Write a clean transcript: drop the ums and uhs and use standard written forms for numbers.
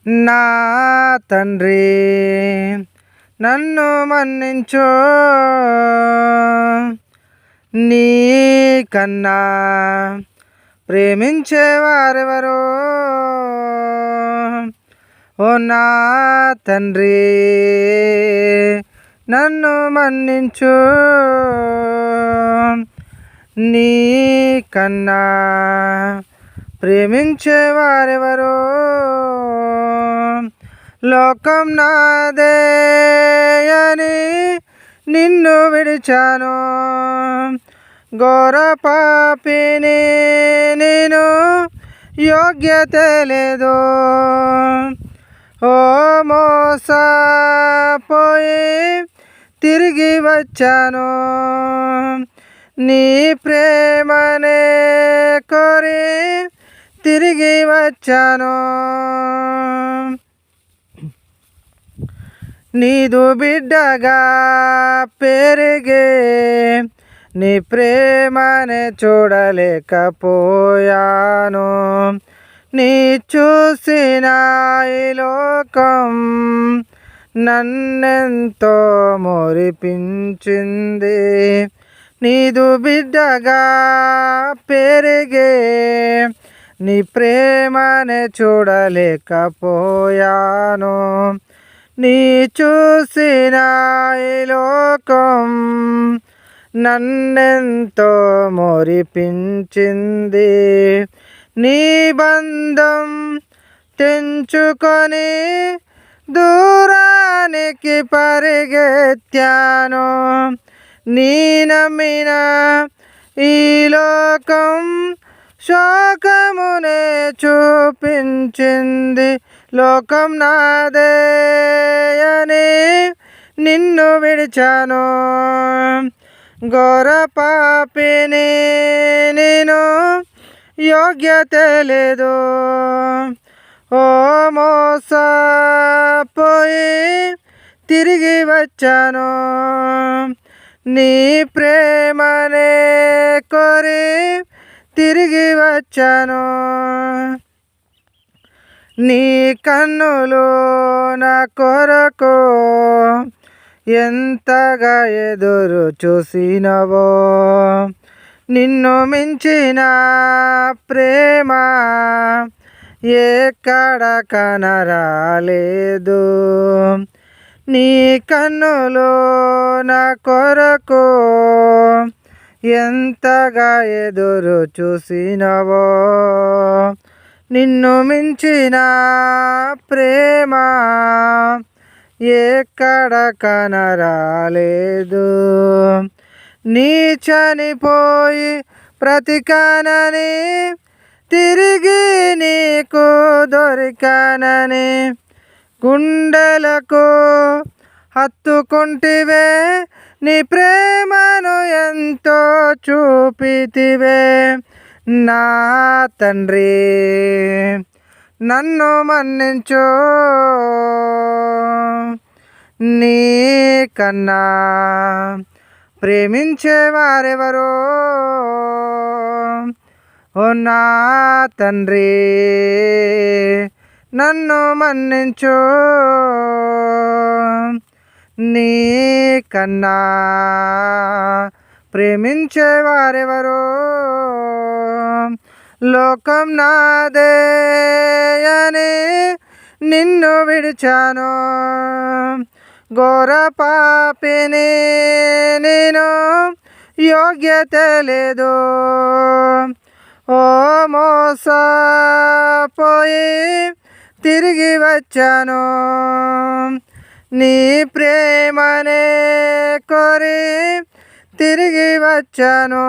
నా తండ్రి నన్ను మన్నించు, నీ కన్నా ప్రేమించేవారెవరో. ఓ నా తండ్రి నన్ను మన్నించు, నీ కన్నా ప్రేమించేవారెవరో. లోకం నాదే అని నిన్ను విడిచాను, ఘోర పాపిని నేను, యోగ్యత లేదు. ఓ మోసపోయి తిరిగి వచ్చాను, నీ ప్రేమనే కోరి తిరిగి వచ్చాను. నీదు బిడ్డగా పెరిగే నీ ప్రేమనే చూడలేకపోయాను. నీ చూసిన ఈ లోకం నన్నెంతో మురిపించింది. నీదు బిడ్డగా పెరిగే నీ ప్రేమనే చూడలేకపోయాను. నీ చూసిన ఈ లోకం నన్నెంతో మురిపించింది. నీ బంధం తెంచుకొని దూరానికి పరిగెత్తాను, నీ నమ్మిన ఈ లోకం శోకమునే చూపించింది. లోకం నాదే అని నిన్ను విడిచాను, ఘోర పాపిని నేను, యోగ్యత లేదు. ఓ మోసపోయి తిరిగి వచ్చాను, నీ ప్రేమనే కోరి తిరిగి వచ్చాను. నీ కన్నులు నా కొరకు ఎంతగా ఎదురు చూసినవో, నిన్ను మించిన ప్రేమ ఎక్కడ కనరాలేదు. నీ కన్నులు నా కొరకు ఎంతగా ఎదురు చూసినవో, నిన్ను మించిన ప్రేమ ఎక్కడ కనరాలేదు. నీ చనిపోయి బ్రతికానని, తిరిగి నీకు దొరికానని గుండెలకు హత్తుకుంటివే, నీ ప్రేమను ఎంతో చూపితివే. నా తండ్రి నన్ను మన్నించు, నీ కన్నా ప్రేమించేవారెవరో. ఓ నా తండ్రి నన్ను మన్నించు, నీ కన్నా ప్రేమించేవారెవరో. లోకం నాదే అని నిన్ను విడిచాను, ఘోర పాపిని నేను, యోగ్యత లేదు. ఓ మోసపోయి తిరిగి వచ్చాను, నీ ప్రేమనే కోరి తిరిగి వచ్చాను.